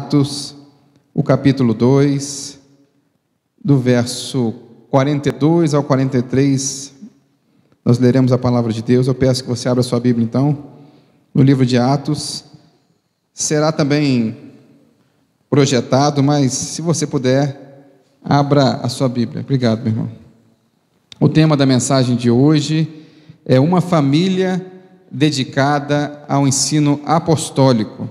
Atos, o capítulo 2, do verso 42 ao 43, nós leremos a palavra de Deus. Eu peço que você abra sua Bíblia, então, no livro de Atos. Será também projetado, mas se você puder, abra a sua Bíblia. Obrigado, meu irmão. O tema da mensagem de hoje é uma família dedicada ao ensino apostólico.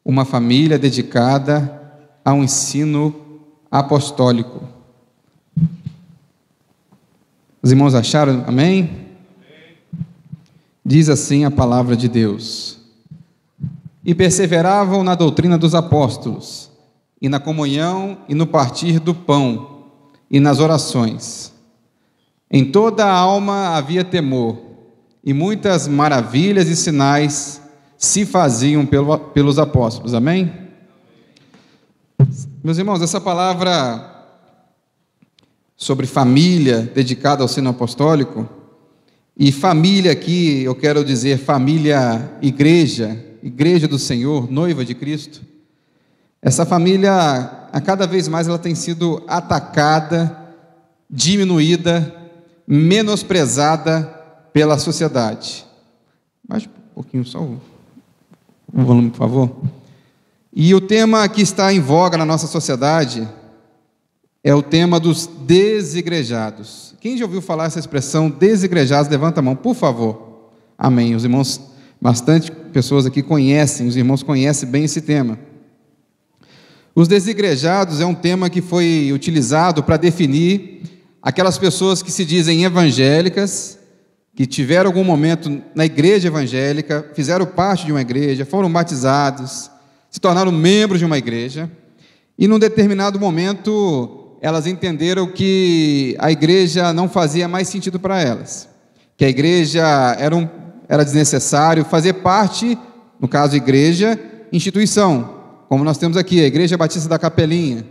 Uma família dedicada ao ensino apostólico. Os irmãos acharam? Amém? Diz assim a palavra de Deus: e perseveravam na doutrina dos apóstolos, e na comunhão, e no partir do pão, e nas orações. Em toda a alma havia temor, e muitas maravilhas e sinais se faziam pelos apóstolos. Amém? Meus irmãos, essa palavra sobre família dedicada ao ensino apostólico, e família aqui, eu quero dizer família igreja do Senhor, noiva de Cristo. Essa família, a cada vez mais, ela tem sido atacada, diminuída, menosprezada pela sociedade. Baixe um pouquinho só o volume, por favor. E o tema que está em voga na nossa sociedade é o tema dos desigrejados. Quem já ouviu falar essa expressão, desigrejados? Levanta a mão, por favor. Amém. Os irmãos, bastante pessoas aqui conhecem, os irmãos conhecem bem esse tema. Os desigrejados é um tema que foi utilizado para definir aquelas pessoas que se dizem evangélicas, que tiveram algum momento na igreja evangélica, fizeram parte de uma igreja, foram batizados, se tornaram membros de uma igreja, e num determinado momento elas entenderam que a igreja não fazia mais sentido para elas, que a igreja era desnecessário fazer parte, no caso igreja, instituição, como nós temos aqui, a Igreja Batista da Capelinha.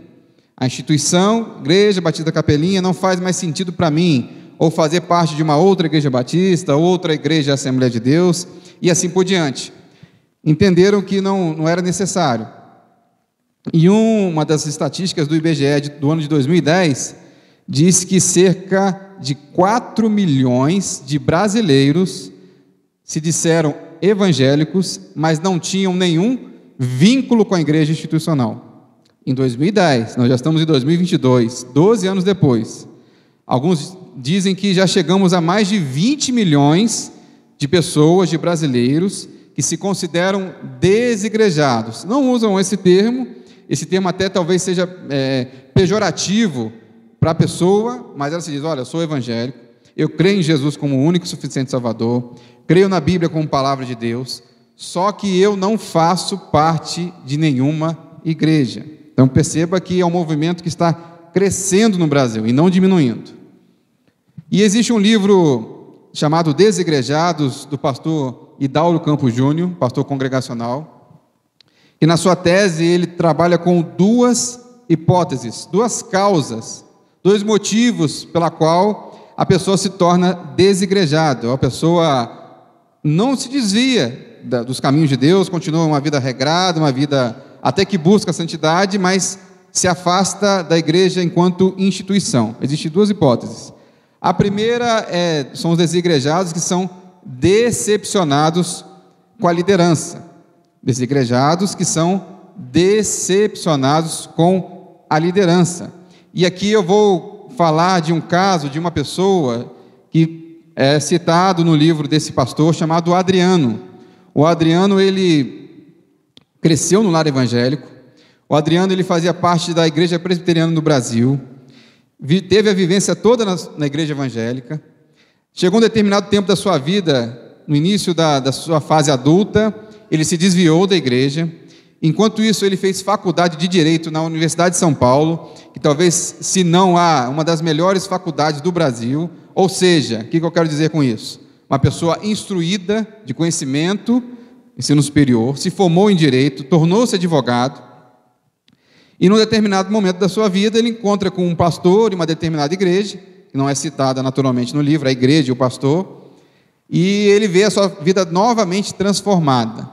A instituição, Igreja Batista da Capelinha, não faz mais sentido para mim, ou fazer parte de uma outra igreja batista, outra igreja Assembleia de Deus, e assim por diante. Entenderam que não era necessário. E uma das estatísticas do IBGE do ano de 2010 diz que cerca de 4 milhões de brasileiros se disseram evangélicos, mas não tinham nenhum vínculo com a igreja institucional. Em 2010, nós já estamos em 2022, 12 anos depois. Alguns dizem que já chegamos a mais de 20 milhões de pessoas, de brasileiros, que se consideram desigrejados. Não usam esse termo até talvez seja pejorativo para a pessoa, mas ela se diz: olha, eu sou evangélico, eu creio em Jesus como o único e suficiente Salvador, creio na Bíblia como palavra de Deus, só que eu não faço parte de nenhuma igreja. Então perceba que é um movimento que está crescendo no Brasil e não diminuindo. E existe um livro chamado Desigrejados, do pastor Hidalgo Campos Júnior, pastor congregacional, e na sua tese ele trabalha com duas hipóteses, duas causas, dois motivos pela qual a pessoa se torna desigrejada. A pessoa não se desvia dos caminhos de Deus, continua uma vida regrada, uma vida até que busca a santidade, mas se afasta da igreja enquanto instituição. Existem duas hipóteses. A primeira são os desigrejados que são decepcionados com a liderança. Desigrejados que são decepcionados com a liderança. E aqui eu vou falar de um caso de uma pessoa que é citado no livro desse pastor, chamado Adriano. O Adriano, ele cresceu no lar evangélico. O Adriano, ele fazia parte da Igreja Presbiteriana no Brasil, teve a vivência toda na igreja evangélica. Chegou um determinado tempo da sua vida, no início da sua fase adulta, ele se desviou da igreja. Enquanto isso, ele fez faculdade de Direito na Universidade de São Paulo, que talvez, se não há, uma das melhores faculdades do Brasil. Ou seja, o que eu quero dizer com isso? Uma pessoa instruída, de conhecimento, ensino superior, se formou em Direito, tornou-se advogado, e num determinado momento da sua vida, ele encontra com um pastor em uma determinada igreja, que não é citada naturalmente no livro, a igreja e o pastor, e ele vê a sua vida novamente transformada.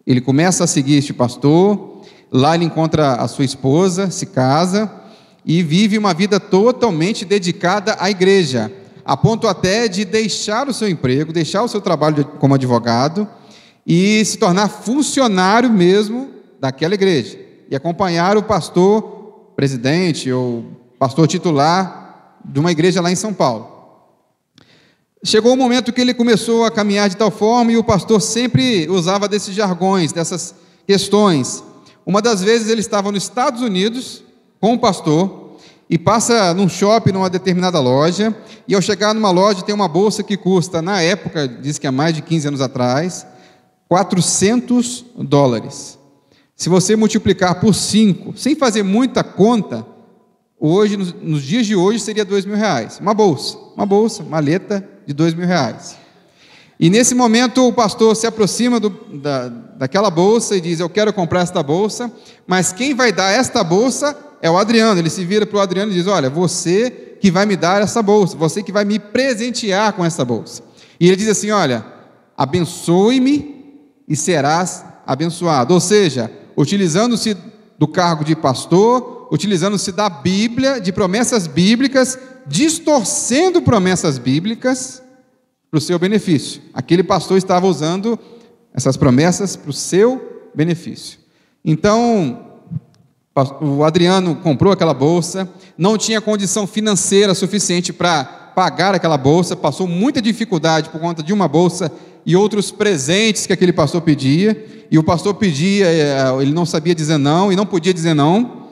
Ele começa a seguir este pastor, Lá ele encontra a sua esposa, se casa e vive uma vida totalmente dedicada à igreja, a ponto até de deixar o seu emprego, deixar o seu trabalho como advogado e se tornar funcionário mesmo daquela igreja e acompanhar o pastor presidente ou pastor titular de uma igreja lá em São Paulo. Chegou o momento que ele começou a caminhar de tal forma e o pastor sempre usava desses jargões, dessas questões. Uma das vezes ele estava nos Estados Unidos com o pastor e passa num shopping, numa determinada loja, e ao chegar numa loja tem uma bolsa que custa, na época, diz que há mais de 15 anos atrás, $400. Se você multiplicar por 5, sem fazer muita conta, hoje, nos dias de hoje, seria R$2.000. Uma bolsa, maleta de R$2.000. E nesse momento o pastor se aproxima daquela bolsa e diz: eu quero comprar esta bolsa, mas quem vai dar esta bolsa é o Adriano. Ele se vira para o Adriano e diz: olha, você que vai me dar essa bolsa, você que vai me presentear com essa bolsa. E ele diz assim: olha, abençoe-me e serás abençoado. Ou seja, utilizando-se do cargo de pastor, utilizando-se da Bíblia, de promessas bíblicas, distorcendo promessas bíblicas para o seu benefício. Aquele pastor estava usando essas promessas para o seu benefício. Então, o Adriano comprou aquela bolsa, não tinha condição financeira suficiente para pagar aquela bolsa, passou muita dificuldade por conta de uma bolsa e outros presentes que aquele pastor pedia, e o pastor pedia, ele não sabia dizer não, e não podia dizer não.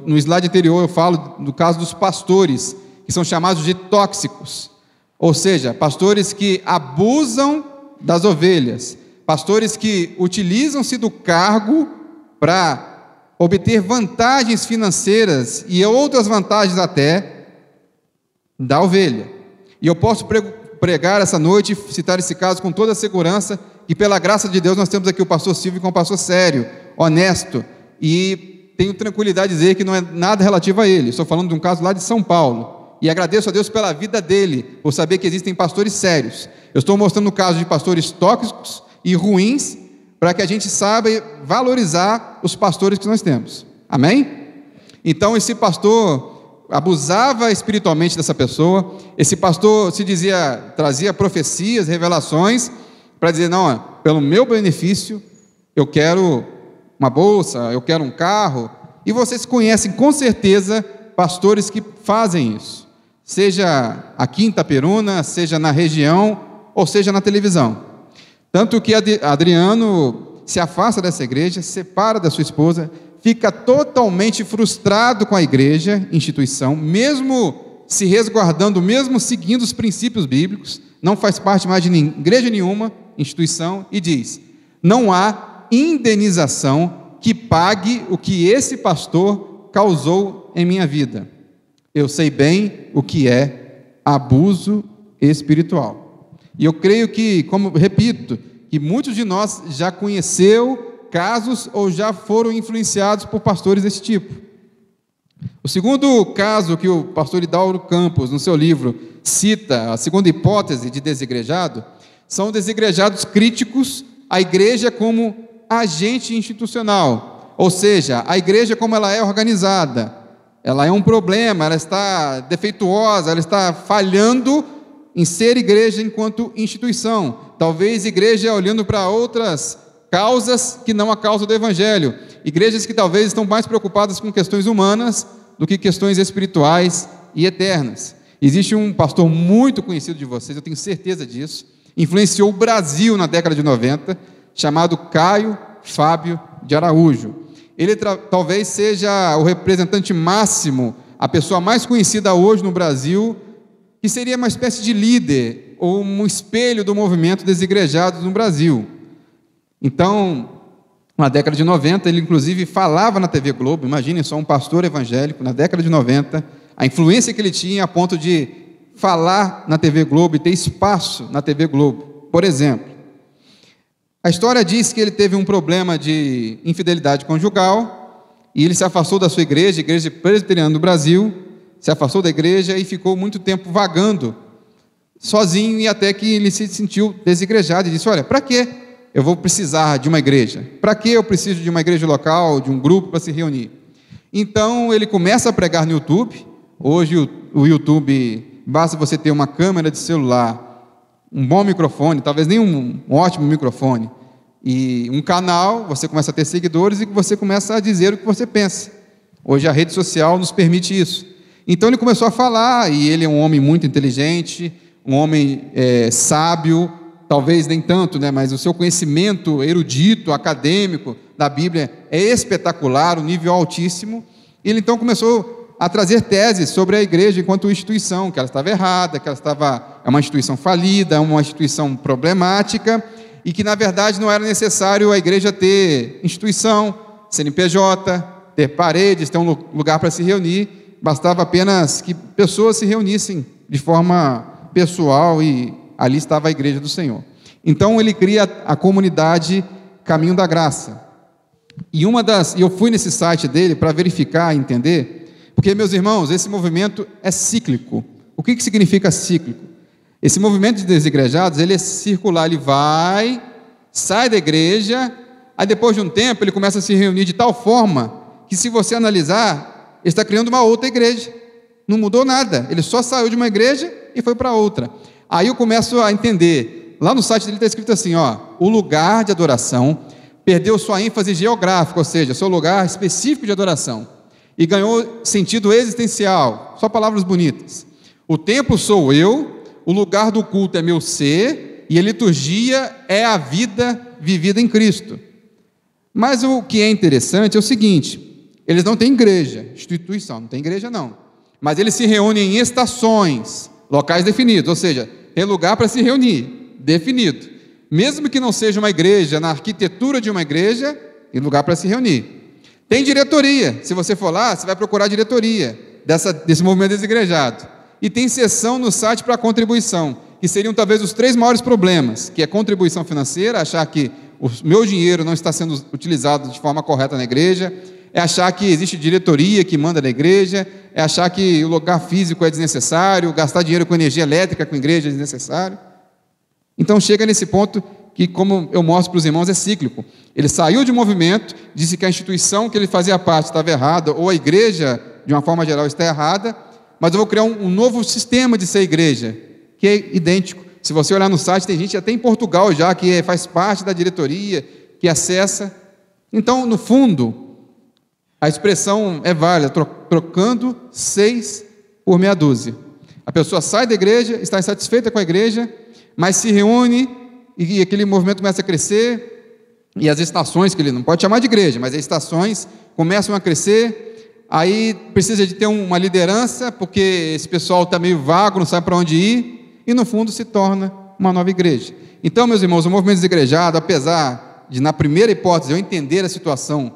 No slide anterior eu falo do caso dos pastores, que são chamados de tóxicos, ou seja, pastores que abusam das ovelhas, pastores que utilizam-se do cargo para obter vantagens financeiras e outras vantagens até da ovelha. E eu posso pregar essa noite, citar esse caso com toda a segurança, que pela graça de Deus nós temos aqui o pastor Silvio, que é um pastor sério, honesto, e tenho tranquilidade de dizer que não é nada relativo a ele. Estou falando de um caso lá de São Paulo. E agradeço a Deus pela vida dele, por saber que existem pastores sérios. Eu estou mostrando o caso de pastores tóxicos e ruins, para que a gente saiba valorizar os pastores que nós temos. Amém? Então esse pastor abusava espiritualmente dessa pessoa, esse pastor trazia profecias, revelações, para dizer: não, pelo meu benefício, eu quero uma bolsa, eu quero um carro. E vocês conhecem com certeza pastores que fazem isso, seja aqui em Itaperuna, seja na região, ou seja na televisão. Tanto que Adriano se afasta dessa igreja, se separa da sua esposa, fica totalmente frustrado com a igreja, instituição, mesmo se resguardando, mesmo seguindo os princípios bíblicos, não faz parte mais de igreja nenhuma, instituição, e diz: não há indenização que pague o que esse pastor causou em minha vida. Eu sei bem o que é abuso espiritual. E eu creio que, repito, que muitos de nós já conheceu casos ou já foram influenciados por pastores desse tipo. O segundo caso que o pastor Hidauro Campos, no seu livro, cita, a segunda hipótese de desigrejado, são desigrejados críticos à igreja como agente institucional, ou seja, a igreja como ela é organizada. Ela é um problema, ela está defeituosa, ela está falhando em ser igreja enquanto instituição. Talvez igreja olhando para outras causas que não a causa do Evangelho. Igrejas que talvez estão mais preocupadas com questões humanas do que questões espirituais e eternas. Existe um pastor muito conhecido de vocês, eu tenho certeza disso, influenciou o Brasil na década de 90, chamado Caio Fábio de Araújo. Ele talvez seja o representante máximo, a pessoa mais conhecida hoje no Brasil, que seria uma espécie de líder ou um espelho do movimento desigrejados no Brasil. Então, na década de 90, ele inclusive falava na TV Globo. Imaginem só, um pastor evangélico na década de 90, a influência que ele tinha a ponto de falar na TV Globo e ter espaço na TV Globo, por exemplo. A história diz que ele teve um problema de infidelidade conjugal e ele se afastou da sua igreja, Igreja Presbiteriana do Brasil, se afastou da igreja e ficou muito tempo vagando, sozinho, e até que ele se sentiu desigrejado e disse: olha, para quê eu vou precisar de uma igreja? Para que eu preciso de uma igreja local, de um grupo para se reunir? Então ele começa a pregar no YouTube. Hoje o YouTube, basta você ter uma câmera de celular, um bom microfone, talvez nem um ótimo microfone, e um canal, você começa a ter seguidores e você começa a dizer o que você pensa. Hoje a rede social nos permite isso. Então ele começou a falar, e ele é um homem muito inteligente, um homem sábio, talvez nem tanto, né, mas o seu conhecimento erudito, acadêmico da Bíblia é espetacular, um nível altíssimo. Ele então começou a trazer teses sobre a igreja enquanto instituição, que ela estava errada, que ela é uma instituição falida, uma instituição problemática, e que na verdade não era necessário a igreja ter instituição, CNPJ, ter paredes, ter um lugar para se reunir, bastava apenas que pessoas se reunissem de forma pessoal, e ali estava a igreja do Senhor. Então ele cria a comunidade Caminho da Graça. E eu fui nesse site dele para verificar, entender, porque, meus irmãos, esse movimento é cíclico. O que significa cíclico? Esse movimento de desigrejados, ele é circular, ele sai da igreja, aí depois de um tempo ele começa a se reunir de tal forma que, se você analisar, ele está criando uma outra igreja. Não mudou nada, ele só saiu de uma igreja e foi para outra. Aí eu começo a entender, lá no site dele está escrito assim, o lugar de adoração perdeu sua ênfase geográfica, ou seja, seu lugar específico de adoração, e ganhou sentido existencial, só palavras bonitas. O templo sou eu, o lugar do culto é meu ser, e a liturgia é a vida vivida em Cristo. Mas o que é interessante é o seguinte, eles não têm igreja, instituição, não tem igreja não, mas eles se reúnem em estações, locais definidos, ou seja, tem lugar para se reunir, definido. Mesmo que não seja uma igreja, na arquitetura de uma igreja, tem lugar para se reunir. Tem diretoria, se você for lá, você vai procurar a diretoria desse movimento desigrejado. E tem seção no site para contribuição, que seriam talvez os 3 maiores problemas, que é contribuição financeira, achar que o meu dinheiro não está sendo utilizado de forma correta na igreja, é achar que existe diretoria que manda na igreja, é achar que o lugar físico é desnecessário, gastar dinheiro com energia elétrica com a igreja é desnecessário. Então chega nesse ponto que, como eu mostro para os irmãos, é cíclico. Ele saiu de um movimento, disse que a instituição que ele fazia parte estava errada, ou a igreja, de uma forma geral, está errada, mas eu vou criar um novo sistema de ser igreja, que é idêntico. Se você olhar no site, tem gente até em Portugal já, que faz parte da diretoria, que acessa. Então, no fundo, a expressão é válida, trocando 6 por meia dúzia. A pessoa sai da igreja, está insatisfeita com a igreja, mas se reúne, e aquele movimento começa a crescer, e as estações, que ele não pode chamar de igreja, mas as estações começam a crescer, aí precisa de ter uma liderança, porque esse pessoal está meio vago, não sabe para onde ir, e no fundo se torna uma nova igreja. Então, meus irmãos, o movimento desigrejado, apesar de, na primeira hipótese, eu entender a situação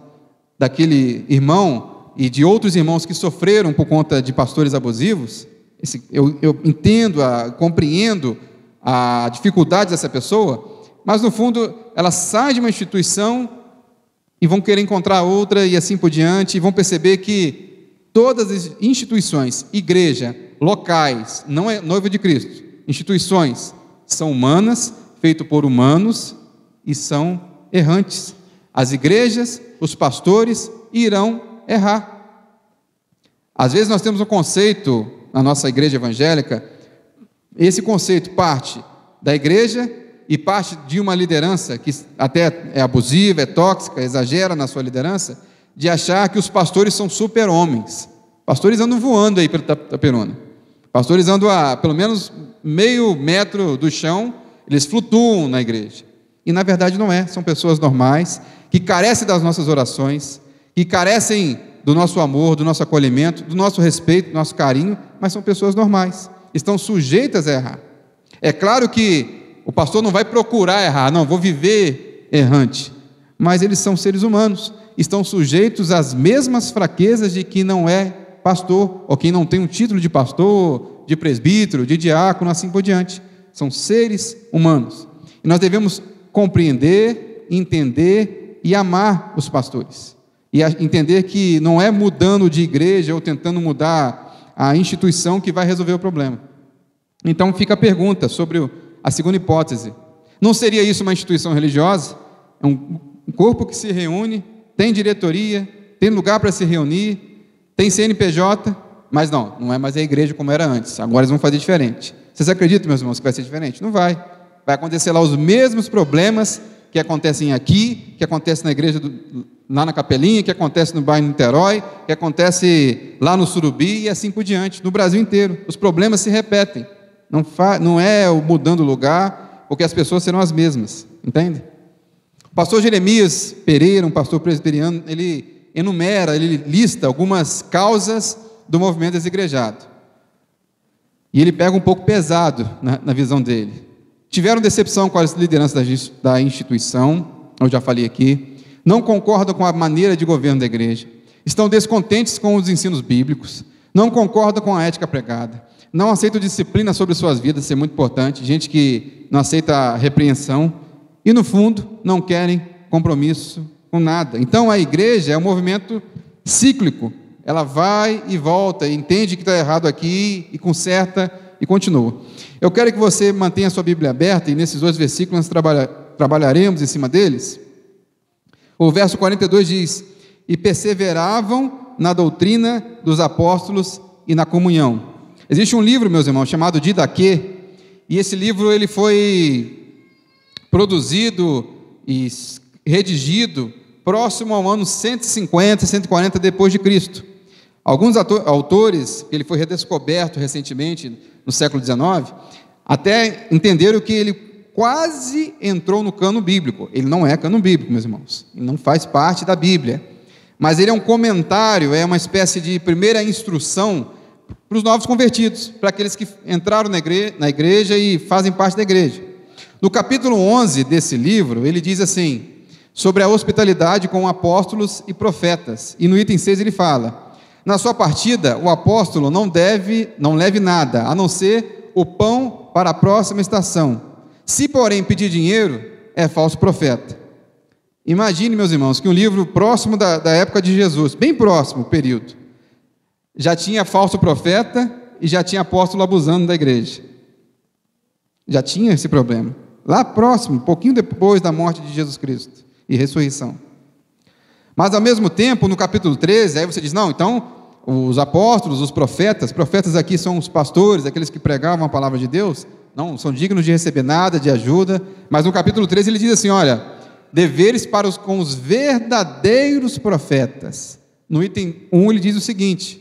daquele irmão e de outros irmãos que sofreram por conta de pastores abusivos, eu entendo, compreendo a dificuldade dessa pessoa, mas no fundo ela sai de uma instituição e vão querer encontrar outra e assim por diante, e vão perceber que todas as instituições, igreja, locais, não é noivo de Cristo, instituições são humanas, feitas por humanos e são errantes. As igrejas, os pastores irão errar. Às vezes nós temos um conceito na nossa igreja evangélica. Esse conceito parte da igreja e parte de uma liderança que até é abusiva, é tóxica, exagera na sua liderança, de achar que os pastores são super-homens. Pastores andam voando aí pelo Itaperuna. Pastores andam a pelo menos meio metro do chão, eles flutuam na igreja. E na verdade não é, são pessoas normais, que carecem das nossas orações, que carecem do nosso amor, do nosso acolhimento, do nosso respeito, do nosso carinho, mas são pessoas normais. Estão sujeitas a errar. É claro que o pastor não vai procurar errar, não, vou viver errante, mas eles são seres humanos, estão sujeitos às mesmas fraquezas de quem não é pastor, ou quem não tem um título de pastor, de presbítero, de diácono, assim por diante. São seres humanos, e nós devemos compreender, entender e amar os pastores, e entender que não é mudando de igreja ou tentando mudar a instituição que vai resolver o problema. Então fica a pergunta sobre a segunda hipótese. Não seria isso uma instituição religiosa? É um corpo que se reúne, tem diretoria, tem lugar para se reunir, tem CNPJ, mas não é mais a igreja como era antes. Agora eles vão fazer diferente. Vocês acreditam, meus irmãos, que vai ser diferente? Não vai. Vai acontecer lá os mesmos problemas que acontecem aqui, que acontecem na igreja, lá na Capelinha, que acontece no bairro Niterói, que acontece lá no Surubi e assim por diante, no Brasil inteiro. Os problemas se repetem. Não é o mudando o lugar, porque as pessoas serão as mesmas, entende? O pastor Jeremias Pereira, um pastor presbiteriano, ele lista algumas causas do movimento desigrejado. E ele pega um pouco pesado na visão dele. Tiveram decepção com as lideranças da instituição, eu já falei aqui, não concordam com a maneira de governo da igreja, estão descontentes com os ensinos bíblicos, não concordam com a ética pregada, não aceitam disciplina sobre suas vidas, isso é muito importante, gente que não aceita a repreensão, e no fundo não querem compromisso com nada. Então a igreja é um movimento cíclico, ela vai e volta, entende que está errado aqui, e conserta, e continua. Eu quero que você mantenha a sua Bíblia aberta, e nesses 2 versículos nós trabalharemos em cima deles. O verso 42 diz: e perseveravam na doutrina dos apóstolos e na comunhão. Existe um livro, meus irmãos, chamado Didaquê, e esse livro ele foi produzido e redigido próximo ao ano 150, 140 depois de Cristo. Alguns autores, ele foi redescoberto recentemente, no século XIX, até entenderam que ele quase entrou no cânon bíblico. Ele não é cânon bíblico, meus irmãos, ele não faz parte da Bíblia, mas ele é um comentário, é uma espécie de primeira instrução para os novos convertidos, para aqueles que entraram na igreja e fazem parte da igreja. No capítulo 11 desse livro, ele diz assim, sobre a hospitalidade com apóstolos e profetas, e no item 6 ele fala: na sua partida, o apóstolo não leve nada, a não ser o pão para a próxima estação. Se, porém, pedir dinheiro, é falso profeta. Imagine, meus irmãos, que um livro próximo da época de Jesus, bem próximo o período, já tinha falso profeta e já tinha apóstolo abusando da igreja. Já tinha esse problema. Lá próximo, um pouquinho depois da morte de Jesus Cristo e ressurreição. Mas, ao mesmo tempo, no capítulo 13, aí você diz, não, então, os apóstolos, os profetas aqui são os pastores, aqueles que pregavam a palavra de Deus, não são dignos de receber nada, de ajuda, mas no capítulo 13 ele diz assim, olha, deveres com os verdadeiros profetas. No item 1 ele diz o seguinte: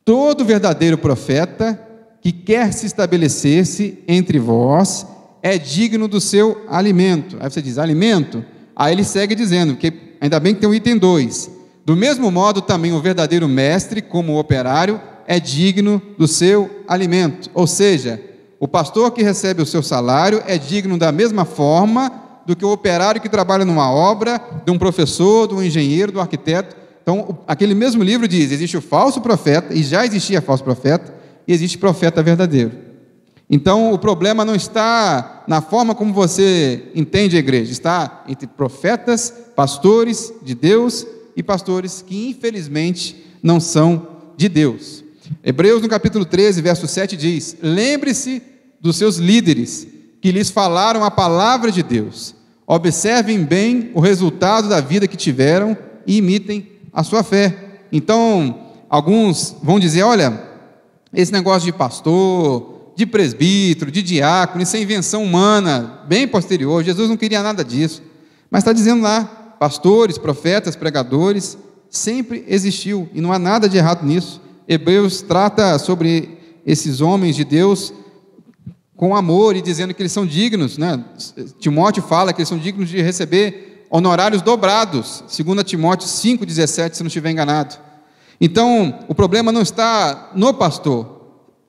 todo verdadeiro profeta que quer se estabelecer-se entre vós é digno do seu alimento. Aí você diz, alimento? Aí ele segue dizendo, que ainda bem que tem o item 2. Do mesmo modo, também o verdadeiro mestre, como operário, é digno do seu alimento. Ou seja, o pastor que recebe o seu salário é digno da mesma forma do que o operário que trabalha numa obra, de um professor, do engenheiro, do arquiteto. Então, aquele mesmo livro diz, existe o falso profeta, e já existia falso profeta, e existe profeta verdadeiro. Então, o problema não está na forma como você entende a igreja, está entre profetas, pastores de Deus e pastores que, infelizmente, não são de Deus. Hebreus, no capítulo 13, verso 7, diz: lembre-se dos seus líderes, que lhes falaram a palavra de Deus. Observem bem o resultado da vida que tiveram e imitem a sua fé. Então, alguns vão dizer, olha, esse negócio de pastor, de presbítero, de diácono, isso é invenção humana, bem posterior, Jesus não queria nada disso. Mas está dizendo lá, pastores, profetas, pregadores, sempre existiu, e não há nada de errado nisso. Hebreus trata sobre esses homens de Deus com amor e dizendo que eles são dignos, né? Timóteo fala que eles são dignos de receber honorários dobrados, 2 Timóteo 5,17, se não estiver enganado. Então, o problema não está no pastor,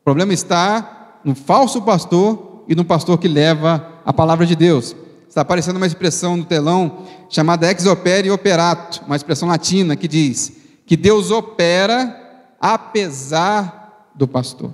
o problema está no falso pastor e no pastor que leva a palavra de Deus. Está aparecendo uma expressão no telão chamada ex opere operato, uma expressão latina que diz que Deus opera apesar do pastor.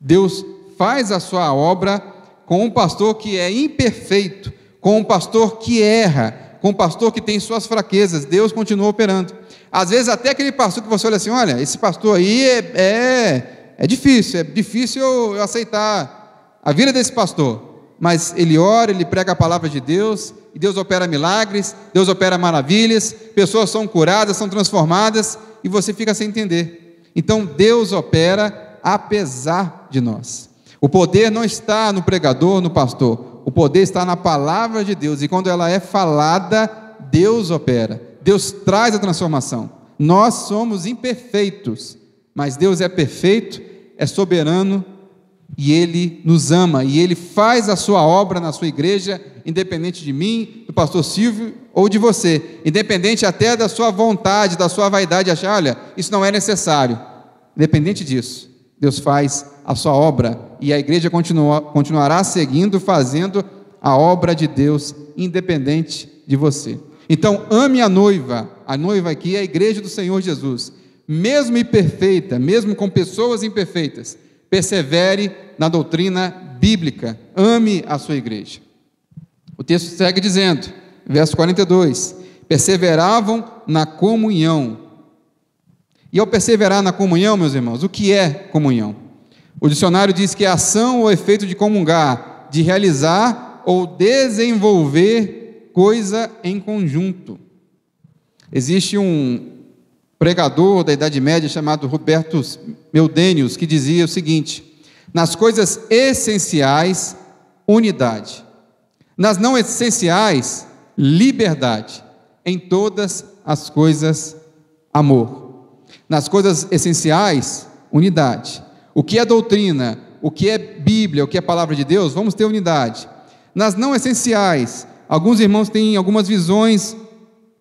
Deus faz a sua obra com um pastor que é imperfeito, com um pastor que erra, com um pastor que tem suas fraquezas. Deus continua operando. Às vezes até aquele pastor que você olha assim, olha, esse pastor aí é difícil eu aceitar a vida desse pastor. mas ele ora, ele prega a palavra de Deus, e Deus opera milagres, Deus opera maravilhas, pessoas são curadas, são transformadas, e você fica sem entender. Então Deus opera apesar de nós. O poder não está no pregador, no pastor, o poder está na palavra de Deus, e quando ela é falada, Deus opera, Deus traz a transformação. Nós somos imperfeitos, mas Deus é perfeito, é soberano, e Ele nos ama, e Ele faz a sua obra na sua igreja, independente de mim, do pastor Silvio ou de você, independente até da sua vontade, da sua vaidade, achar, olha, isso não é necessário. Independente disso, Deus faz a sua obra, e a igreja continuará seguindo, fazendo a obra de Deus, independente de você. Então, ame a noiva aqui é a igreja do Senhor Jesus, mesmo imperfeita, mesmo com pessoas imperfeitas, persevere na doutrina bíblica, ame a sua igreja. O texto segue dizendo, verso 42, perseveravam na comunhão. E ao perseverar na comunhão, meus irmãos, o que é comunhão? O dicionário diz que é ação ou efeito de comungar, de realizar ou desenvolver coisa em conjunto. Existe um pregador da Idade Média chamado Hubertus Meldenius, que dizia o seguinte: nas coisas essenciais, unidade; nas não essenciais, liberdade; em todas as coisas, amor. Nas coisas essenciais, unidade. O que é doutrina, o que é Bíblia, o que é palavra de Deus, vamos ter unidade. Nas não essenciais, alguns irmãos têm algumas visões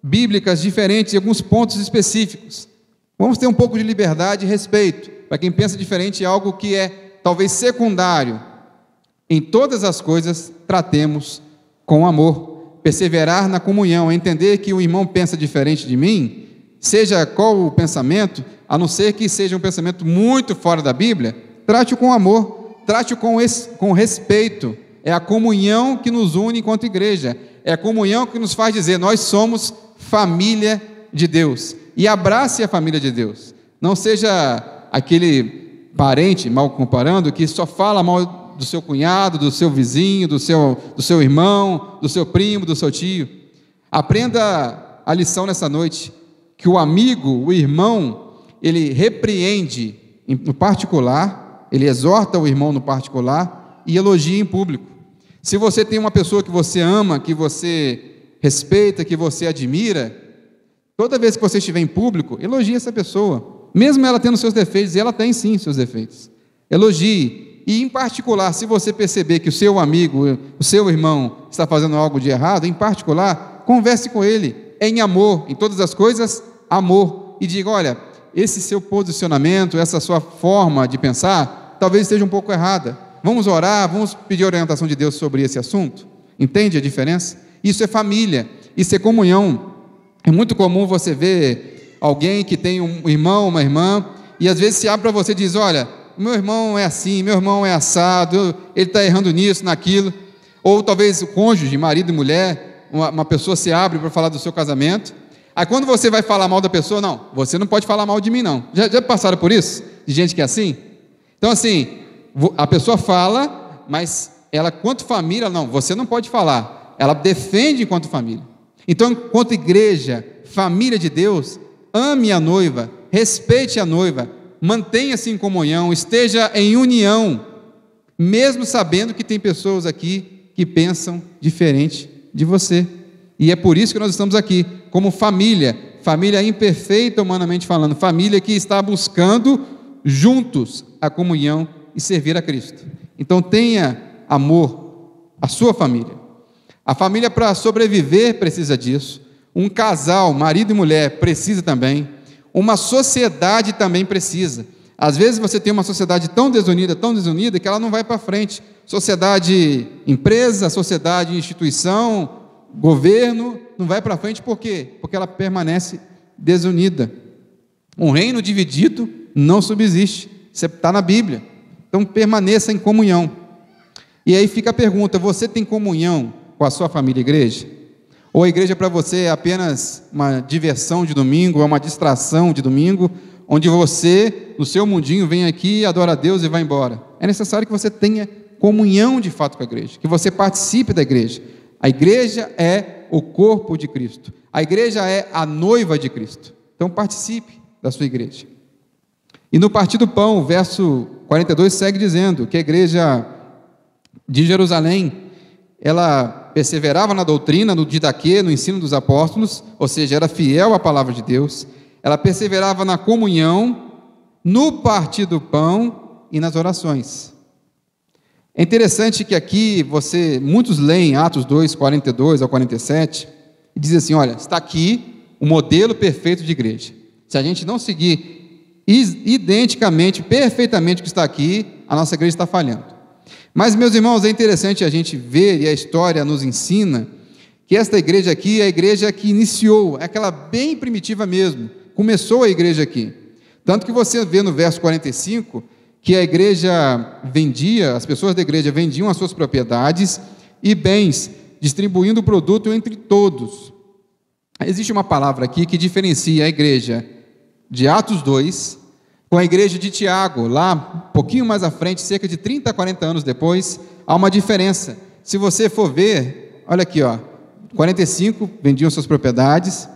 bíblicas diferentes em alguns pontos específicos. Vamos ter um pouco de liberdade e respeito para quem pensa diferente, é algo que é talvez secundário. Em todas as coisas, tratemos com amor. Perseverar na comunhão, entender que o irmão pensa diferente de mim, seja qual o pensamento, a não ser que seja um pensamento muito fora da Bíblia, trate-o com amor, trate-o com respeito. É a comunhão que nos une enquanto igreja, é a comunhão que nos faz dizer, nós somos família de Deus, e abrace a família de Deus. Não seja aquele parente, mal comparando, que só fala mal do seu cunhado, do seu vizinho, do seu irmão, do seu primo, do seu tio. Aprenda a lição nessa noite, que o amigo, o irmão, ele repreende no particular, ele exorta o irmão no particular e elogia em público. Se você tem uma pessoa que você ama, que você respeita, que você admira, toda vez que você estiver em público, elogie essa pessoa, mesmo ela tendo seus defeitos, e ela tem sim seus defeitos. Elogie, e em particular, se você perceber que o seu amigo, o seu irmão está fazendo algo de errado, em particular, converse com ele, em amor, em todas as coisas, amor, e diga, olha, esse seu posicionamento, essa sua forma de pensar, talvez esteja um pouco errada. Vamos orar, vamos pedir orientação de Deus sobre esse assunto? Entende a diferença? Isso é família, isso é comunhão. É muito comum você ver alguém que tem um irmão, uma irmã, e às vezes se abre para você e diz, olha, meu irmão é assim, meu irmão é assado, ele está errando nisso, naquilo. Ou talvez o cônjuge, marido e mulher, uma pessoa se abre para falar do seu casamento. Aí quando você vai falar mal da pessoa, não, você não pode falar mal de mim não. Já passaram por isso? De gente que é assim? Então assim, a pessoa fala, mas ela quanto família, não, você não pode falar. Ela defende enquanto família. Então, enquanto igreja, família de Deus, ame a noiva, respeite a noiva, mantenha-se em comunhão, esteja em união, mesmo sabendo que tem pessoas aqui que pensam diferente de você. E é por isso que nós estamos aqui, como família imperfeita humanamente falando, família que está buscando juntos a comunhão e servir a Cristo. Então tenha amor à sua família. A família, para sobreviver, precisa disso. Um casal, marido e mulher, precisa também. Uma sociedade também precisa. Às vezes você tem uma sociedade tão desunida, que ela não vai para frente. Sociedade empresa, sociedade instituição, governo, não vai para frente, por quê? Porque ela permanece desunida. Um reino dividido não subsiste, isso está na Bíblia. Então permaneça em comunhão. E aí fica a pergunta, você tem comunhão com a sua família igreja? Ou a igreja para você é apenas uma diversão de domingo, é uma distração de domingo, onde você, no seu mundinho, vem aqui, adora a Deus e vai embora? É necessário que você tenha comunhão de fato com a igreja, que você participe da igreja. A igreja é o corpo de Cristo. A igreja é a noiva de Cristo. Então participe da sua igreja. E no partir do pão, o verso 42 segue dizendo que a igreja de Jerusalém, ela perseverava na doutrina, no didaquê, no ensino dos apóstolos, ou seja, era fiel à palavra de Deus. Ela perseverava na comunhão, no partir do pão e nas orações. É interessante que aqui muitos leem Atos 2, 42 ao 47, e dizem assim, olha, está aqui o modelo perfeito de igreja. Se a gente não seguir identicamente, perfeitamente o que está aqui, a nossa igreja está falhando. Mas, meus irmãos, é interessante a gente ver, e a história nos ensina, que esta igreja aqui é a igreja que iniciou, é aquela bem primitiva mesmo, começou a igreja aqui. Tanto que você vê no verso 45, que a igreja vendia, as pessoas da igreja vendiam as suas propriedades e bens, distribuindo o produto entre todos. Existe uma palavra aqui que diferencia a igreja de Atos 2 com a igreja de Tiago, lá um pouquinho mais à frente, cerca de 30 a 40 anos depois, há uma diferença. Se você for ver, olha aqui, 45, vendiam suas propriedades.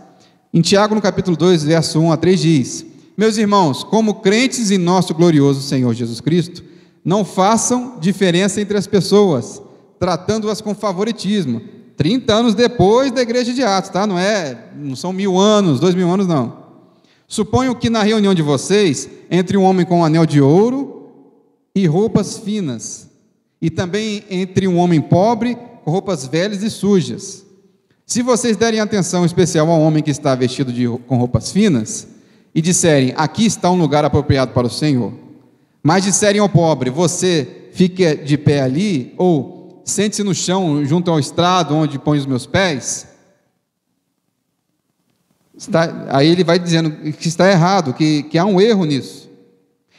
Em Tiago, no capítulo 2, verso 1 a 3, diz: meus irmãos, como crentes em nosso glorioso Senhor Jesus Cristo, não façam diferença entre as pessoas, tratando-as com favoritismo. 30 anos depois da igreja de Atos, tá? Não são 1000 anos, 2000 anos, não. Suponho que na reunião de vocês, entre um homem com um anel de ouro e roupas finas, e também entre um homem pobre com roupas velhas e sujas. Se vocês derem atenção especial ao homem que está vestido com roupas finas, e disserem, aqui está um lugar apropriado para o Senhor, mas disserem ao pobre, você fique de pé ali, ou sente-se no chão, junto ao estrado, onde põe os meus pés, aí ele vai dizendo que está errado, que há um erro nisso.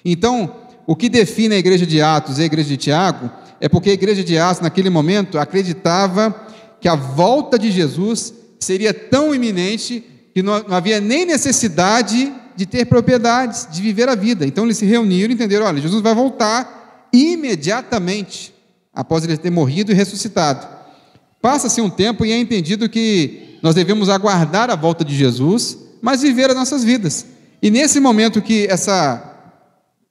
Então, o que define a igreja de Atos e a igreja de Tiago, é porque a igreja de Atos, naquele momento, acreditava que a volta de Jesus seria tão iminente, que não havia nem necessidade de ter propriedades, de viver a vida. Então eles se reuniram e entenderam, olha, Jesus vai voltar imediatamente, após ele ter morrido e ressuscitado. Passa-se um tempo e é entendido que nós devemos aguardar a volta de Jesus, mas viver as nossas vidas. E nesse momento que essa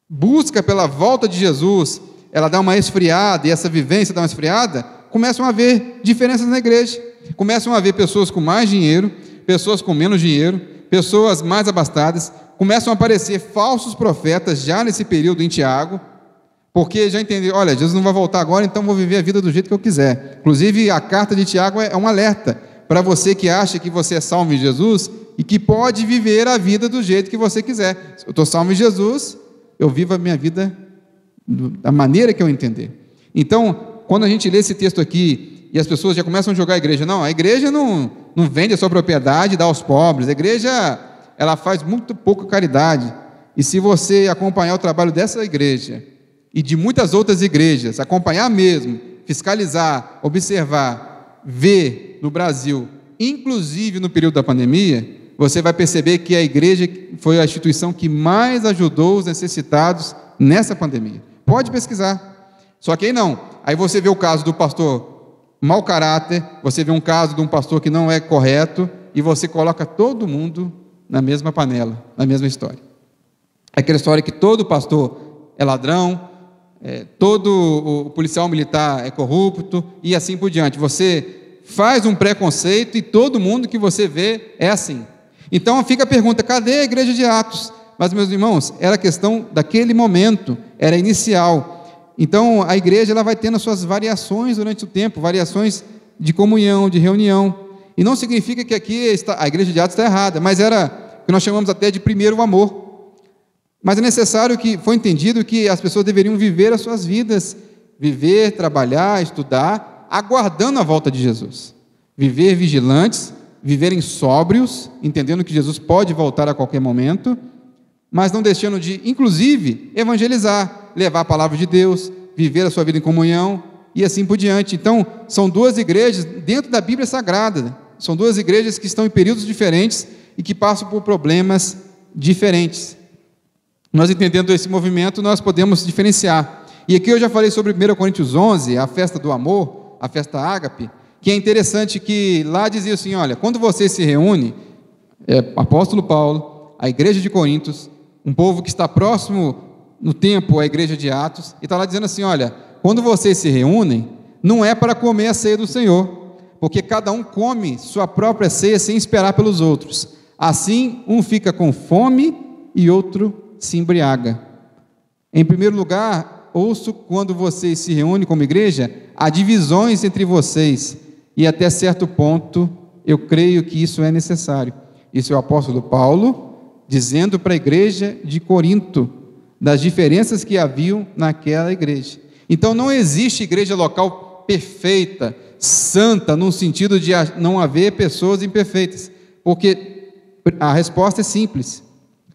busca pela volta de Jesus, ela dá uma esfriada, e essa vivência dá uma esfriada, começam a haver diferenças na igreja. Começam a haver pessoas com mais dinheiro, pessoas com menos dinheiro, pessoas mais abastadas, começam a aparecer falsos profetas já nesse período em Tiago, porque já entenderam, olha, Jesus não vai voltar agora, então vou viver a vida do jeito que eu quiser. Inclusive, a carta de Tiago é um alerta para você que acha que você é salvo em Jesus e que pode viver a vida do jeito que você quiser. Eu estou salvo em Jesus, eu vivo a minha vida da maneira que eu entender. Então, quando a gente lê esse texto aqui e as pessoas já começam a jogar a igreja, não, a igreja não vende a sua propriedade e dá aos pobres, a igreja ela faz muito pouca caridade. E se você acompanhar o trabalho dessa igreja e de muitas outras igrejas, acompanhar mesmo, fiscalizar, observar, ver no Brasil, inclusive no período da pandemia, você vai perceber que a igreja foi a instituição que mais ajudou os necessitados nessa pandemia. Pode pesquisar. Só que aí não. Aí você vê o caso do pastor mau caráter, você vê um caso de um pastor que não é correto, e você coloca todo mundo na mesma panela, na mesma história. Aquela história que todo pastor é ladrão, todo o policial militar é corrupto, e assim por diante. Você faz um preconceito e todo mundo que você vê é assim. Então fica a pergunta, cadê a igreja de Atos? Mas, meus irmãos, era questão daquele momento, era inicial. Então a igreja ela vai tendo as suas variações durante o tempo, variações de comunhão, de reunião. E não significa que aqui a igreja de Atos está errada, mas era o que nós chamamos até de primeiro amor. Mas é necessário que foi entendido que as pessoas deveriam viver as suas vidas, viver, trabalhar, estudar, aguardando a volta de Jesus. Viver vigilantes, viverem sóbrios, entendendo que Jesus pode voltar a qualquer momento, mas não deixando de, inclusive, evangelizar, levar a palavra de Deus, viver a sua vida em comunhão e assim por diante. Então, são duas igrejas dentro da Bíblia Sagrada, são duas igrejas que estão em períodos diferentes e que passam por problemas diferentes. Nós entendendo esse movimento, nós podemos diferenciar. E aqui eu já falei sobre 1 Coríntios 11, a festa do amor, a festa ágape, que é interessante que lá dizia assim, olha, quando você se reúne, apóstolo Paulo, a igreja de Coríntios, um povo que está próximo no tempo à igreja de Atos, e está lá dizendo assim, olha, quando vocês se reúnem, não é para comer a ceia do Senhor, porque cada um come sua própria ceia sem esperar pelos outros. Assim, um fica com fome e outro se embriaga. Em primeiro lugar, ouço quando vocês se reúnem como igreja, há divisões entre vocês, e até certo ponto, eu creio que isso é necessário. Isso é o apóstolo Paulo, dizendo para a igreja de Corinto, das diferenças que haviam naquela igreja. Então, não existe igreja local perfeita, santa, no sentido de não haver pessoas imperfeitas, porque a resposta é simples: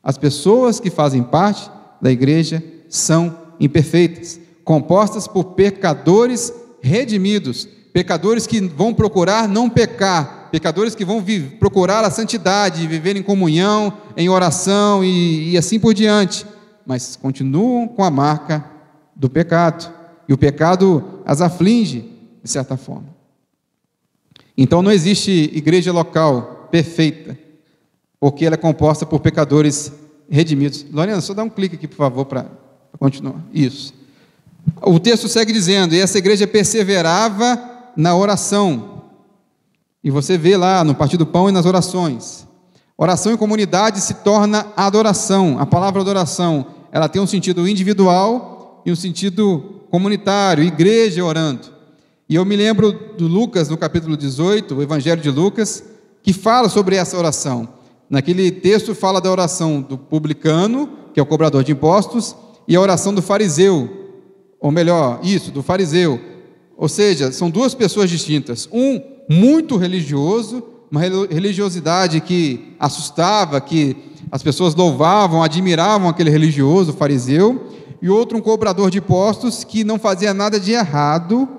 as pessoas que fazem parte da igreja são imperfeitas, compostas por pecadores redimidos, pecadores que vão procurar não pecar, pecadores que vão procurar a santidade, viver em comunhão, em oração e assim por diante, mas continuam com a marca do pecado, e o pecado as aflige de certa forma. Então não existe igreja local perfeita, porque ela é composta por pecadores redimidos. Lorena, só dá um clique aqui, por favor, para continuar. Isso. O texto segue dizendo, e essa igreja perseverava na oração. E você vê lá no partir do pão e nas orações. Oração em comunidade se torna adoração. A palavra adoração, ela tem um sentido individual e um sentido comunitário, igreja orando. E eu me lembro do Lucas, no capítulo 18, o Evangelho de Lucas, que fala sobre essa oração. Naquele texto fala da oração do publicano, que é o cobrador de impostos, e a oração do fariseu, ou melhor, do fariseu. Ou seja, são duas pessoas distintas. Um muito religioso, uma religiosidade que assustava, que as pessoas louvavam, admiravam aquele religioso, fariseu, e outro um cobrador de impostos que não fazia nada de errado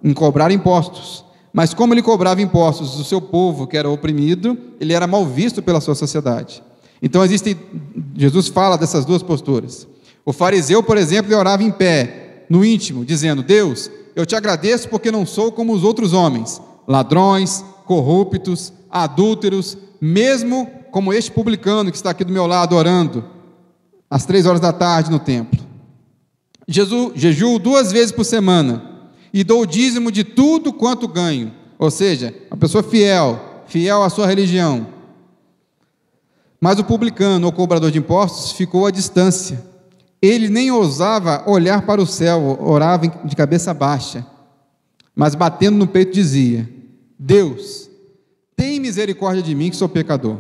em cobrar impostos. Mas como ele cobrava impostos do seu povo, que era oprimido, ele era mal visto pela sua sociedade. Então Jesus fala dessas duas posturas. O fariseu, por exemplo, ele orava em pé, no íntimo, dizendo, Deus, eu te agradeço porque não sou como os outros homens, ladrões, corruptos, adúlteros, mesmo como este publicano que está aqui do meu lado orando, às 3 horas da tarde no templo. Jejuo 2 vezes por semana, e dou o dízimo de tudo quanto ganho, ou seja, uma pessoa fiel à sua religião. Mas o publicano, ou cobrador de impostos, ficou à distância. Ele nem ousava olhar para o céu, orava de cabeça baixa, mas batendo no peito dizia, Deus, tem misericórdia de mim que sou pecador.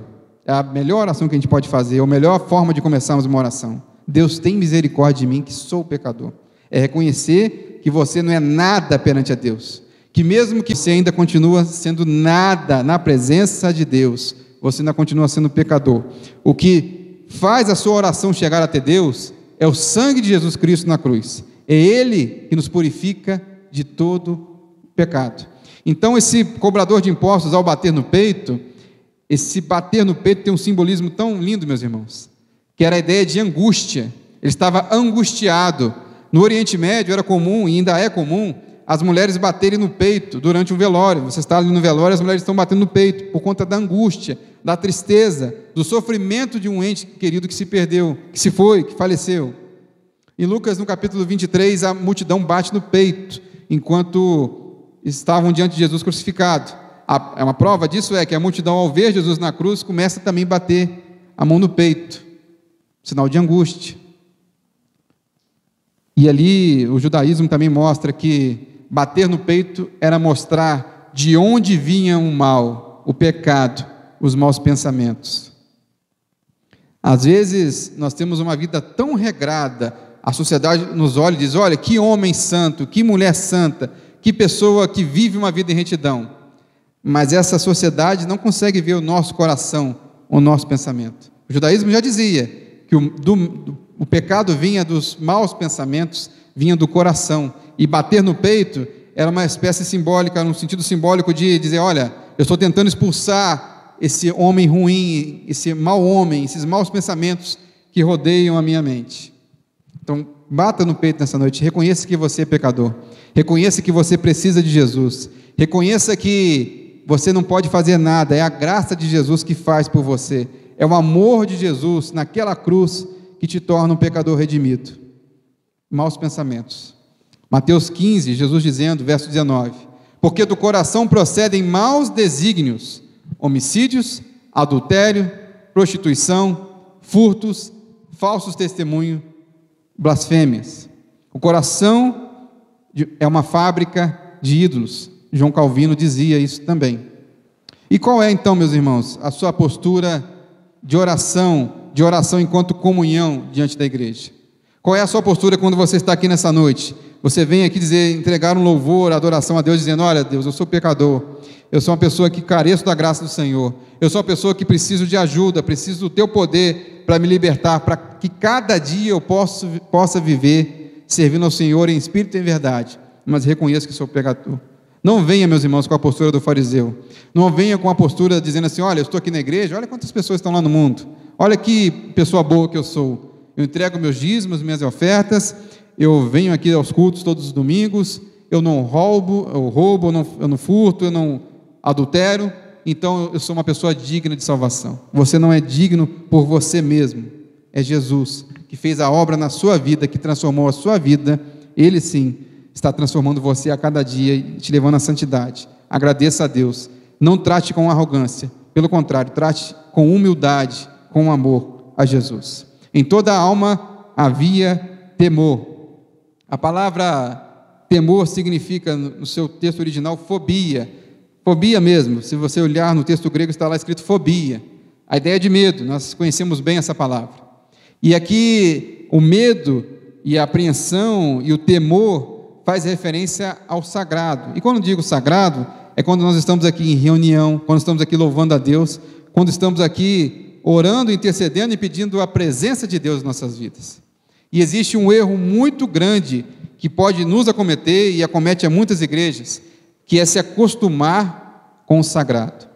É a melhor oração que a gente pode fazer, a melhor forma de começarmos uma oração. Deus tem misericórdia de mim que sou pecador. É reconhecer que você não é nada perante a Deus, que mesmo que você ainda continua sendo nada na presença de Deus, você ainda continua sendo pecador. O que faz a sua oração chegar até Deus é o sangue de Jesus Cristo na cruz. É Ele que nos purifica de todo pecado. Então esse cobrador de impostos, ao bater no peito, esse bater no peito tem um simbolismo tão lindo, meus irmãos, que era a ideia de angústia. Ele estava angustiado. No Oriente Médio era comum, e ainda é comum, as mulheres baterem no peito durante um velório. Você está ali no velório, as mulheres estão batendo no peito, por conta da angústia, da tristeza, do sofrimento de um ente querido que se perdeu, que se foi, que faleceu. Em Lucas, no capítulo 23, a multidão bate no peito, enquanto estavam diante de Jesus crucificado. Uma prova disso é que a multidão, ao ver Jesus na cruz, começa também a bater a mão no peito, sinal de angústia. E ali o judaísmo também mostra que bater no peito era mostrar de onde vinha o mal, o pecado, os maus pensamentos. Às vezes nós temos uma vida tão regrada, a sociedade nos olha e diz, olha, que homem santo, que mulher santa, que pessoa que vive uma vida em retidão. Mas essa sociedade não consegue ver o nosso coração, o nosso pensamento. O judaísmo já dizia que o pecado vinha dos maus pensamentos, vinha do coração, e bater no peito era uma espécie simbólica, no sentido simbólico de dizer, olha, eu estou tentando expulsar esse homem ruim, esse mau homem, esses maus pensamentos que rodeiam a minha mente. Então, Bata no peito nessa noite, reconheça que você é pecador, reconheça que você precisa de Jesus, reconheça que você não pode fazer nada, é a graça de Jesus que faz por você, é o amor de Jesus naquela cruz que te torna um pecador redimido. Maus pensamentos. Mateus 15, Jesus dizendo, verso 19, porque do coração procedem maus desígnios, homicídios, adultério, prostituição, furtos, falsos testemunhos, blasfêmias. O coração é uma fábrica de ídolos. João Calvino dizia isso também. E qual é então, meus irmãos, a sua postura de oração enquanto comunhão diante da igreja? Qual é a sua postura quando você está aqui nessa noite? Você vem aqui entregar um louvor, adoração a Deus, dizendo, olha Deus, eu sou pecador, eu sou uma pessoa que careço da graça do Senhor, eu sou uma pessoa que preciso de ajuda, preciso do teu poder para me libertar, para que cada dia eu possa viver servindo ao Senhor em espírito e em verdade, mas reconheço que sou pecador. Não venha, meus irmãos, com a postura do fariseu, não venha com a postura dizendo assim, olha, eu estou aqui na igreja, olha quantas pessoas estão lá no mundo, olha que pessoa boa que eu sou, eu entrego meus dízimos, minhas ofertas, eu venho aqui aos cultos todos os domingos, eu não roubo, eu não furto, eu não adultero, então eu sou uma pessoa digna de salvação. Você não é digno por você mesmo, é Jesus que fez a obra na sua vida, que transformou a sua vida. Ele sim está transformando você a cada dia e te levando à santidade. Agradeça a Deus, não trate com arrogância, pelo contrário, trate com humildade, com amor a Jesus. Em toda a alma havia temor. A palavra temor significa, no seu texto original, fobia. Fobia mesmo, se você olhar no texto grego, está lá escrito fobia. A ideia de medo, nós conhecemos bem essa palavra. E aqui, o medo e a apreensão e o temor faz referência ao sagrado. E quando digo sagrado, é quando nós estamos aqui em reunião, quando estamos aqui louvando a Deus, quando estamos aqui orando, intercedendo e pedindo a presença de Deus em nossas vidas. E existe um erro muito grande que pode nos acometer e acomete a muitas igrejas, que é se acostumar com o sagrado,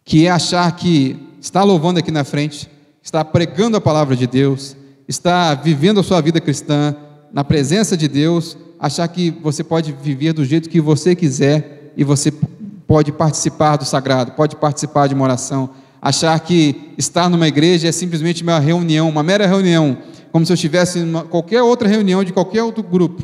que é achar que está louvando aqui na frente, está pregando a palavra de Deus, está vivendo a sua vida cristã na presença de Deus, achar que você pode viver do jeito que você quiser e você pode participar do sagrado, pode participar de uma oração, achar que estar numa igreja é simplesmente uma reunião, uma mera reunião, como se eu estivesse em qualquer outra reunião de qualquer outro grupo.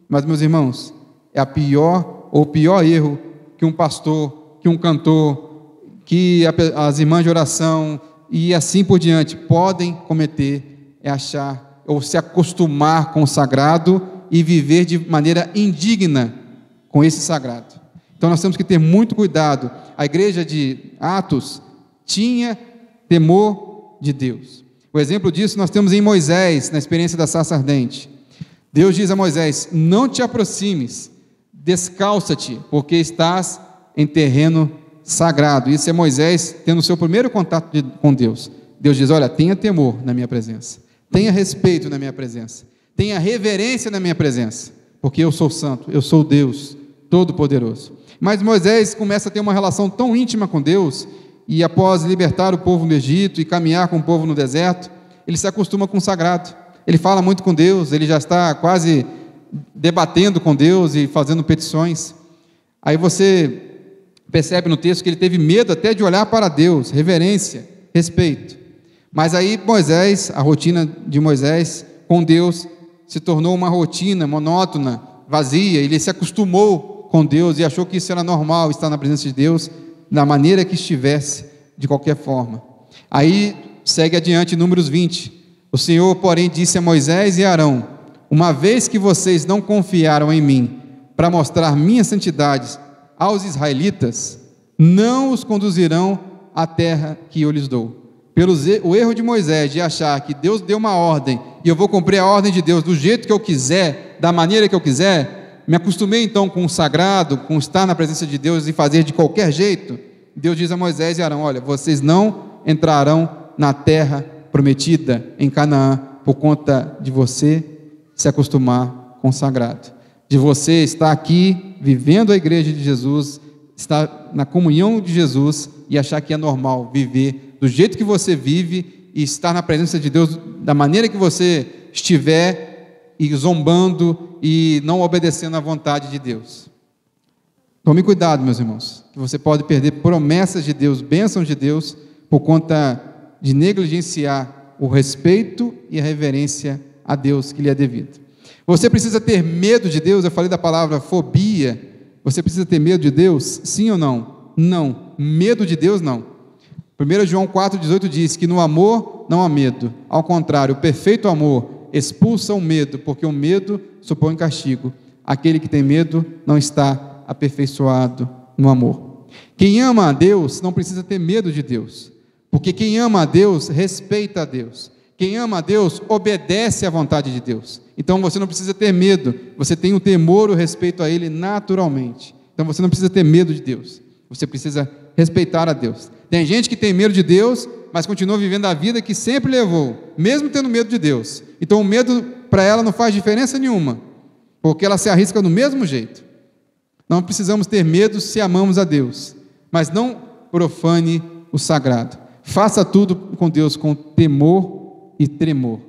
Mas, meus irmãos, é o pior erro que um pastor, que um cantor, que as irmãs de oração e assim por diante podem cometer, é achar ou se acostumar com o sagrado e viver de maneira indigna com esse sagrado. Então nós temos que ter muito cuidado. A igreja de Atos tinha temor de Deus. O exemplo disso nós temos em Moisés, na experiência da sarça ardente. Deus diz a Moisés, não te aproximes, descalça-te, porque estás em terreno sagrado. Isso é Moisés tendo o seu primeiro contato com Deus. Deus diz, olha, tenha temor na minha presença, tenha respeito na minha presença, tenha reverência na minha presença, porque eu sou santo, eu sou Deus Todo-Poderoso. Mas Moisés começa a ter uma relação tão íntima com Deus, e após libertar o povo do Egito e caminhar com o povo no deserto, ele se acostuma com o sagrado, ele fala muito com Deus, ele já está quase debatendo com Deus e fazendo petições. Aí você percebe no texto que ele teve medo até de olhar para Deus, reverência, respeito. Mas aí Moisés, a rotina de Moisés com Deus se tornou uma rotina monótona, vazia, ele se acostumou com Deus e achou que isso era normal, estar na presença de Deus, da maneira que estivesse, de qualquer forma. Aí segue adiante, Números 20, o Senhor, porém, disse a Moisés e Arão, uma vez que vocês não confiaram em mim, para mostrar minha santidade aos israelitas, não os conduzirão à terra que eu lhes dou. O erro de Moisés de achar que Deus deu uma ordem, e eu vou cumprir a ordem de Deus do jeito que eu quiser, da maneira que eu quiser, me acostumei então com o sagrado, com estar na presença de Deus e fazer de qualquer jeito. Deus diz a Moisés e Arão, olha, vocês não entrarão na terra prometida em Canaã, por conta de você se acostumar com o sagrado, de você estar aqui vivendo a igreja de Jesus, estar na comunhão de Jesus e achar que é normal viver do jeito que você vive e estar na presença de Deus da maneira que você estiver, e zombando e não obedecendo à vontade de Deus. Tome cuidado, meus irmãos, que você pode perder promessas de Deus, bênçãos de Deus, por conta de negligenciar o respeito e a reverência a Deus que lhe é devido. Você precisa ter medo de Deus. Eu falei da palavra fobia. Você precisa ter medo de Deus? Sim ou não? Não. Medo de Deus, não. 1 João 4,18 diz que no amor não há medo. Ao contrário, o perfeito amor expulsa o medo, porque o medo supõe castigo. Aquele que tem medo não está aperfeiçoado no amor. Quem ama a Deus não precisa ter medo de Deus, porque quem ama a Deus respeita a Deus. Quem ama a Deus obedece à vontade de Deus. Então você não precisa ter medo, você tem o temor, o respeito a Ele naturalmente. Então você não precisa ter medo de Deus, você precisa respeitar a Deus. Tem gente que tem medo de Deus, mas continua vivendo a vida que sempre levou, mesmo tendo medo de Deus. Então o medo para ela não faz diferença nenhuma, porque ela se arrisca do mesmo jeito. Não precisamos ter medo se amamos a Deus, mas não profane o sagrado. Faça tudo com Deus com temor e tremor.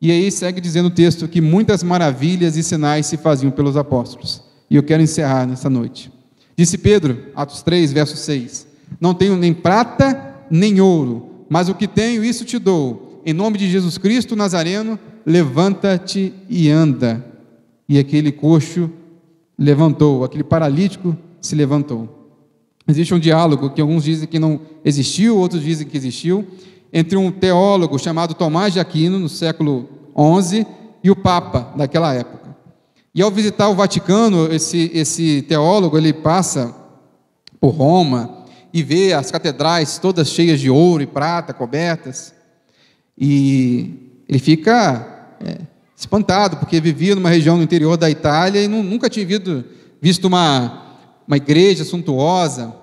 E aí segue dizendo o texto que muitas maravilhas e sinais se faziam pelos apóstolos. E eu quero encerrar nessa noite. Disse Pedro, Atos 3, verso 6: não tenho nem prata nem ouro, mas o que tenho, isso te dou. Em nome de Jesus Cristo Nazareno, levanta-te e anda. E aquele coxo levantou, aquele paralítico se levantou. Existe um diálogo que alguns dizem que não existiu, outros dizem que existiu, entre um teólogo chamado Tomás de Aquino, no século XI, e o Papa daquela época. E ao visitar o Vaticano, esse teólogo, ele passa por Roma e vê as catedrais todas cheias de ouro e prata, cobertas, e ele fica espantado, porque vivia numa região no interior da Itália e nunca tinha visto uma igreja suntuosa.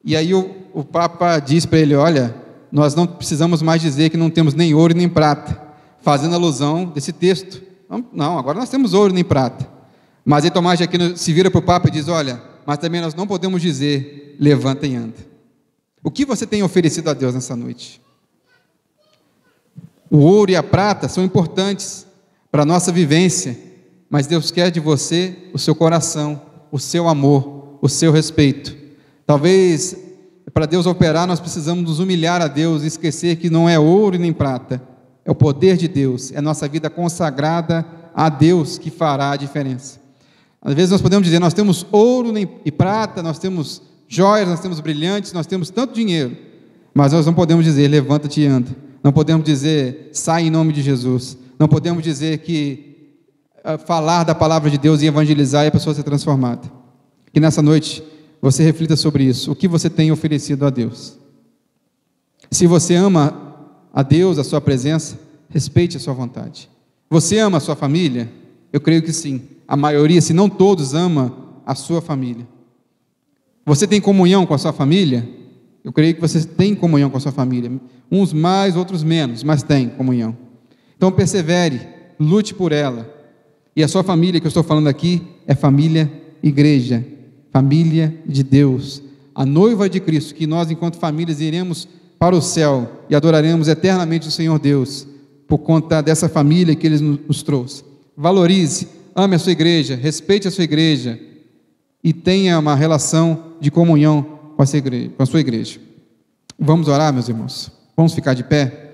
E aí o Papa diz para ele: olha, nós não precisamos mais dizer que não temos nem ouro nem prata, fazendo alusão desse texto. Não, agora nós temos ouro nem prata. Mas aí Tomás de Aquino se vira para o Papa e diz: olha, mas também nós não podemos dizer levanta e anda. O que você tem oferecido a Deus nessa noite? O ouro e a prata são importantes para a nossa vivência, mas Deus quer de você o seu coração, o seu amor, o seu respeito. Talvez para Deus operar nós precisamos nos humilhar a Deus e esquecer que não é ouro e nem prata, é o poder de Deus, é a nossa vida consagrada a Deus que fará a diferença. Às vezes nós podemos dizer: nós temos ouro e prata, nós temos joias, nós temos brilhantes, nós temos tanto dinheiro, mas nós não podemos dizer levanta-te e anda, não podemos dizer sai em nome de Jesus, não podemos dizer que falar da palavra de Deus e evangelizar e a pessoa ser transformada. Que nessa noite você reflita sobre isso. O que você tem oferecido a Deus? Se você ama a Deus, a sua presença, respeite a sua vontade. Você ama a sua família? Eu creio que sim. A maioria, se não todos, ama a sua família. Você tem comunhão com a sua família? Eu creio que você tem comunhão com a sua família. Uns mais, outros menos, mas tem comunhão. Então persevere, lute por ela. E a sua família que eu estou falando aqui é família igreja, família de Deus, a noiva de Cristo, que nós enquanto famílias iremos para o céu e adoraremos eternamente o Senhor Deus, por conta dessa família que Ele nos trouxe. Valorize, ame a sua igreja, respeite a sua igreja e tenha uma relação de comunhão com a sua igreja. Vamos orar, meus irmãos? Vamos ficar de pé?